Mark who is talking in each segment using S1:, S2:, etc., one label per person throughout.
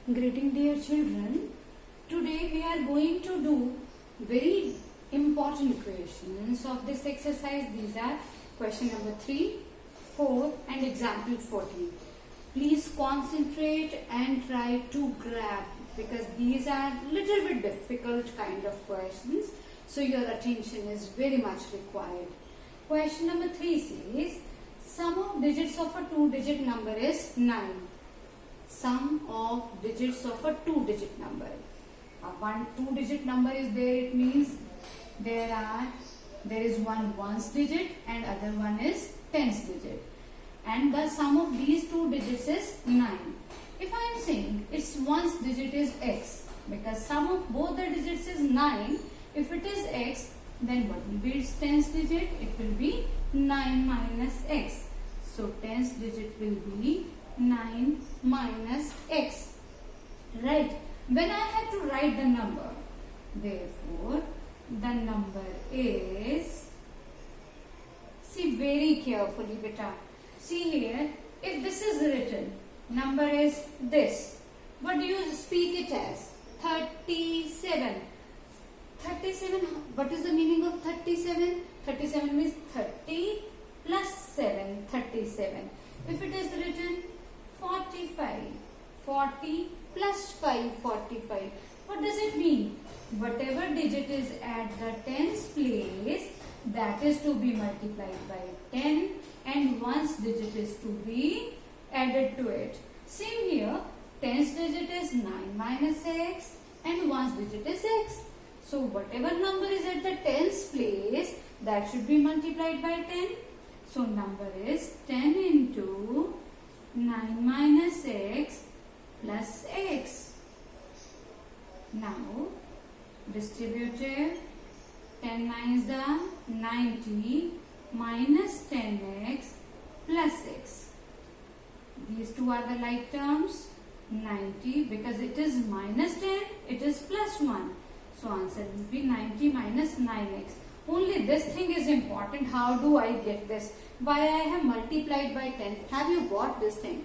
S1: Greeting dear children, today we are going to do very important questions of this exercise. These are question number 3, 4 and example 14. Please concentrate and try to grab because these are little bit difficult kind of questions. So your attention is very much required. Question number 3 says, sum of digits of a 2-digit number is 9. Sum of digits of a 2-digit number. One 2-digit number is there, it means there is one ones digit and other one is tens digit. And the sum of these 2 digits is 9. If I am saying its ones digit is x, because sum of both the digits is 9, if it is x, then what will be its tens digit? It will be 9 minus x. So tens digit will be 9 minus x. Right. When I have to write the number, therefore the number is, see very carefully beta. See here, if this is written, number is this. What do you speak it as? 37. 37, what is the meaning of 37? 37 means 30 plus 7, 37. If it is written 45, 40 plus 5, 45. What does it mean? Whatever digit is at the tens place, that is to be multiplied by 10 and ones digit is to be added to it. Same here, tens digit is 9 minus x and ones digit is x. So whatever number is at the tens place, that should be multiplied by 10. So number is 10 into 9 minus x plus x. Now distributive, 10 nines are 90 minus 10x plus x. These two are the like terms. 90 because it is minus 10, it is plus 1. So answer will be 90 minus 9x. Only this thing is important. How do I get this? Why I have multiplied by 10? Have you got this thing?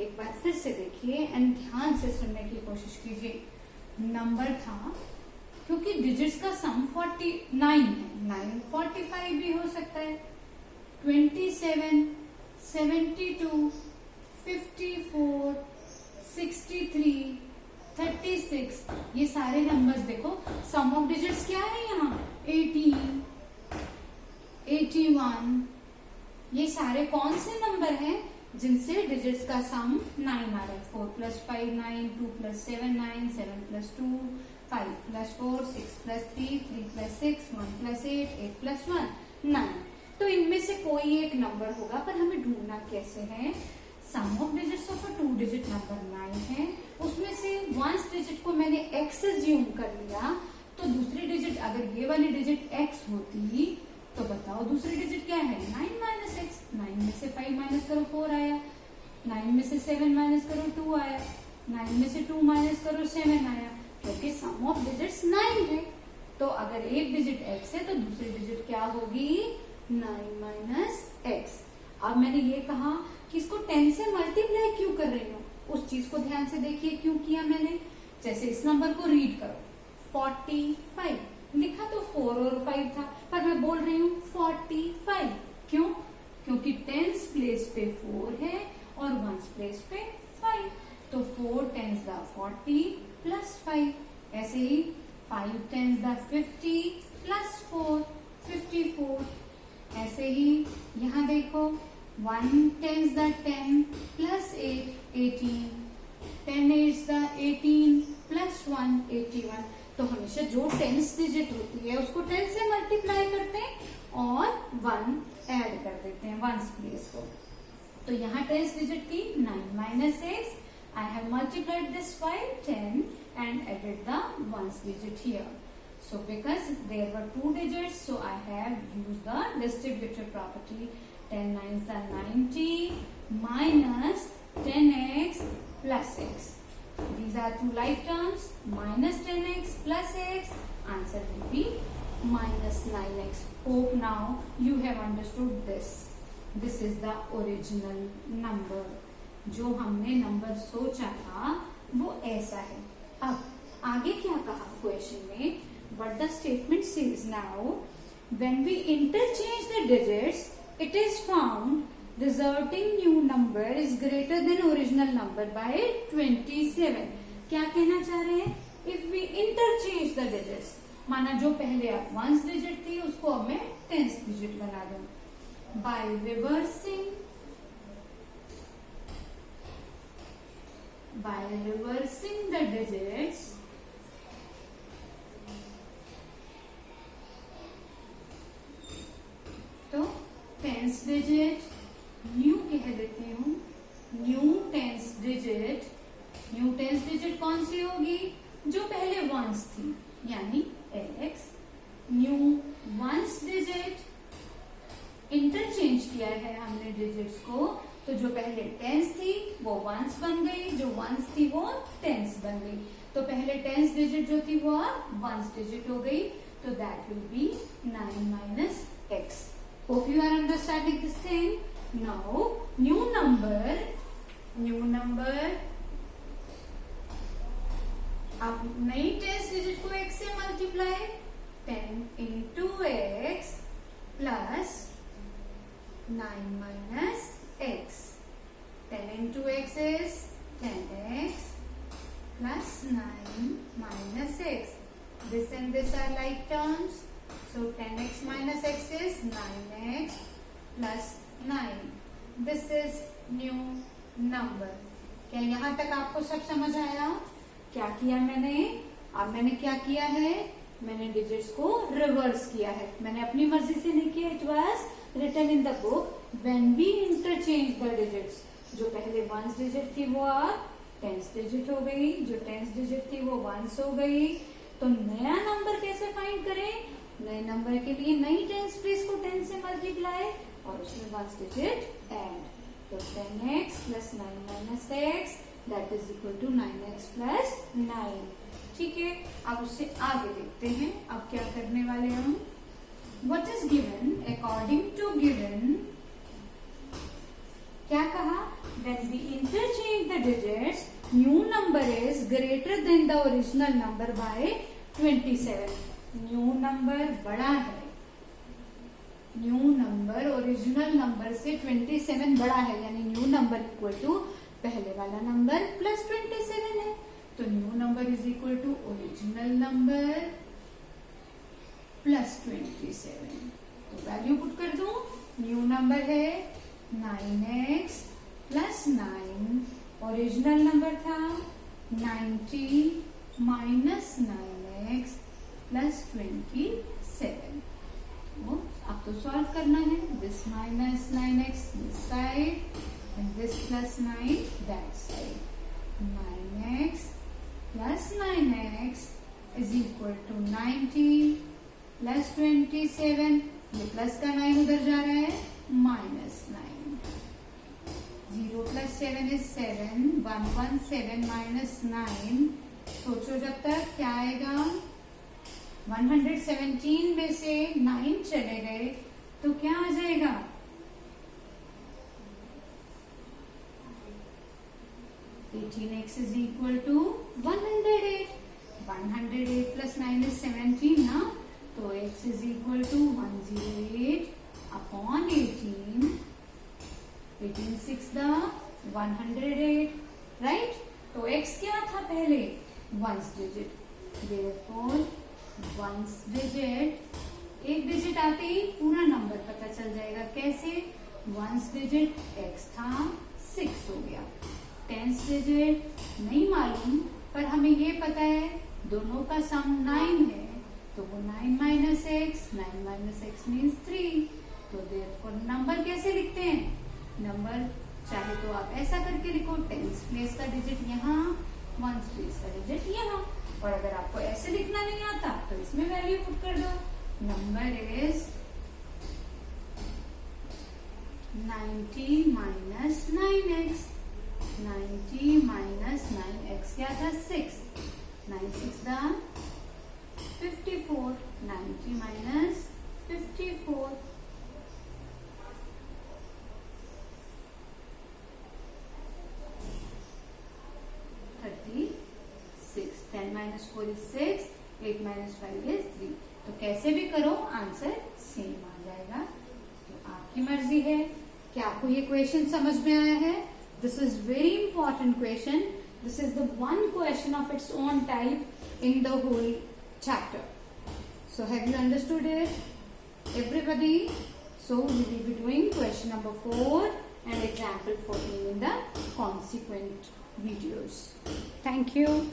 S1: एक बार फिर से देखिए and ध्यान से सुनने की कोशिश कीजिए. नंबर था क्योंकि डिजिट्स का सम 49 है. 9 45 भी हो सकता है. 27, 72, 54, 63, 36, ये सारे नंबर्स देखो. सम ऑफ डिजिट्स क्या है यहाँ? 18, 81. ये सारे कौन से नंबर हैं जिनसे डिजिट्स का सम 9 आ रहा है? 4 plus 5 9, 2 plus 7 9, 7 plus 2 5 plus 4 6 plus 3 3 plus 6 1 plus 8 8 plus 1 9. तो इनमें से कोई एक नंबर होगा, पर हमें ढूंढना कैसे है? Sum of digits of a 2-digit number 9 है. उसमें से वंस डिजिट को मैंने x एज्यूम कर लिया, तो दूसरी डिजिट अगर ये वाली डिजिट x होती तो बताओ दूसरी डिजिट क्या है? 9 माइनस एक्स. 9 में से 5 माइनस करो 4 आया. 9 में से 7 माइनस करो 2 आया. 9 में से 2 माइनस करो 7 आया. क्योंकि सम ऑफ डिजिट्स 9 है, तो अगर एक डिजिट x है तो दूसरी डिजिट क्या होगी? 9 माइनस एक्स. अब मैंने ये कहा कि इसको 10 से मल्टीप्लाई क्यों कर रही हूँ, उस चीज को ध्यान से देखिए. क्यों किया मैंने? जैसे इस नंबर को रीड करो. 45 लिखा तो 4 और 5 था, पर मैं बोल रही हूँ 45. क्यों? क्योंकि टेंस प्लेस पे 4 है और वंस प्लेस पे 5. तो 4 टेंस द 40 प्लस 5. ऐसे ही 5 टेंस द 50 प्लस 4 54. ऐसे ही यहाँ देखो 1 tens the 10 plus 8 18. 10 eights the 18 plus 1 81. तो हमेशा जो टेंस डिजिट होती है उसको 10 से मल्टीप्लाई करते हैं और 1 ऐड कर देते हैं वंस प्लेस को. तो यहाँ टेंस डिजिट थी 9 minus x. I have multiplied this by 10 and added the ones digit here. So because there were 2 digits, so I have used the distributive property. 10 nines are 90 minus 10x plus x. These are two like terms. Minus 10x plus x. Answer will be minus 9x. Hope now you have understood this. This is the original number. जो हमने number सोचा था वो ऐसा है। अब आगे क्या कहा क्वेश्चन में, what the statement says now, when we interchange the digits it is found resulting new number is greater than original number by 27। क्या कहना चाह रहे हैं, if we interchange the digits, माना जो पहले आप 1 डिजिट थी उसको अब मैं 10 डिजिट बना दूं, बाय रिवर्सिंग द डिजिट्स, तो 10th डिजिट न्यू कह देती हूं, न्यू 10th डिजिट कौन सी होगी, जो पहले 1s थी, यानी x, new 1st digit interchange किया है हमने डिजिट्स को, तो जो पहले 10s थी वो 1s बन गई, जो 1s थी वो 10s बन गई, तो पहले 10th डिजिट जो थी वो अब 1st डिजिट हो गई, तो that will be 9 minus x। Hope you are understanding this thing. Now new number, अब नई 10th डिजिट को x से multiply, 10 into x plus 9 minus x. 10 into x is 10x plus 9 minus x. This and this are like terms. So 10x minus x is 9x plus 9. This is new number. क्या यहाँ तक आपको सब समझ आया? क्या किया मैंने? अब मैंने क्या किया है? मैंने डिजिट्स को रिवर्स किया है, मैंने अपनी मर्जी से नहीं किया। It was written in the book when we interchange the digits, जो पहले 1 डिजिट थी वो अब 10th डिजिट हो गई, जो 10th डिजिट थी वो 1 हो गई। तो नया नंबर कैसे फाइंड करें? नए नंबर के लिए नई 10th प्लेस को 10 से मल्टीप्लाई और उसमें 1 डिजिट ऐड, तो 10x plus 9 minus x that is equal to 9x plus 9। ठीक है, अब उससे आगे देखते हैं। अब क्या करने वाले हम? What is given according to given, क्या कहा? When we interchange the digits, new number is greater than the original number by 27. New number बड़ा है, न्यू नंबर ओरिजिनल नंबर से 27 बड़ा है, यानी न्यू नंबर इक्वल टू पहले वाला नंबर प्लस 27 है। तो new number is equal to original number plus 27। तो वैल्यू पुट कर दूं, न्यू नंबर है 9x प्लस 9, ओरिजिनल नंबर था 90 माइनस 9x प्लस 27। अब तो सॉल्व करना है, this minus 9x this side and this plus 9 that side. 9x plus 9x is equal to 90 plus 27, ये प्लस का 9 उधर जा रहा है, माइनस 9। 0 प्लस 7 इज 7, 117 माइनस 9, सोचो जब तक क्या आएगा। 117 में से 9 चले गए तो क्या आ जाएगा? 18x is equal to 108. 108 plus 9 is 17 ना, तो x is equal to 108 upon 18. 18 6 the 108, right? तो x क्या था पहले? 1st digit. Therefore 1st digit, एक डिजिट आते ही पूरा नंबर पता चल जाएगा। कैसे? 1st डिजिट x था, 6 हो गया। 10th डिजिट नहीं मालूम, पर हमें ये पता है दोनों का सम 9 है, तो वो 9 minus x, 9 minus x means 3। तो देयरफॉर नंबर कैसे लिखते हैं? नंबर चाहे तो आप ऐसा करके लिखो, 10th प्लेस का डिजिट यहाँ, 1st प्लेस का डिजिट यहाँ, और अगर आपको ऐसे लिखना नहीं आता तो इसमें वैल्यू पुट कर दो। Number is 90 minus 9x, 90 minus 9x क्या था? 6, 9 6 दा 54, 90 minus 54, 34। minus 4 is 6, 8 minus 5 is 3. तो कैसे भी करो आंसर सेम आ जाएगा. तो आपकी मर्जी है. क्या आपको ये क्वेश्चन समझ में आया है? This is very important question. This is the one question of its own type in the whole chapter. So have you understood it, everybody? So we will be doing question number 4 and example 14 in the consequent videos. Thank you.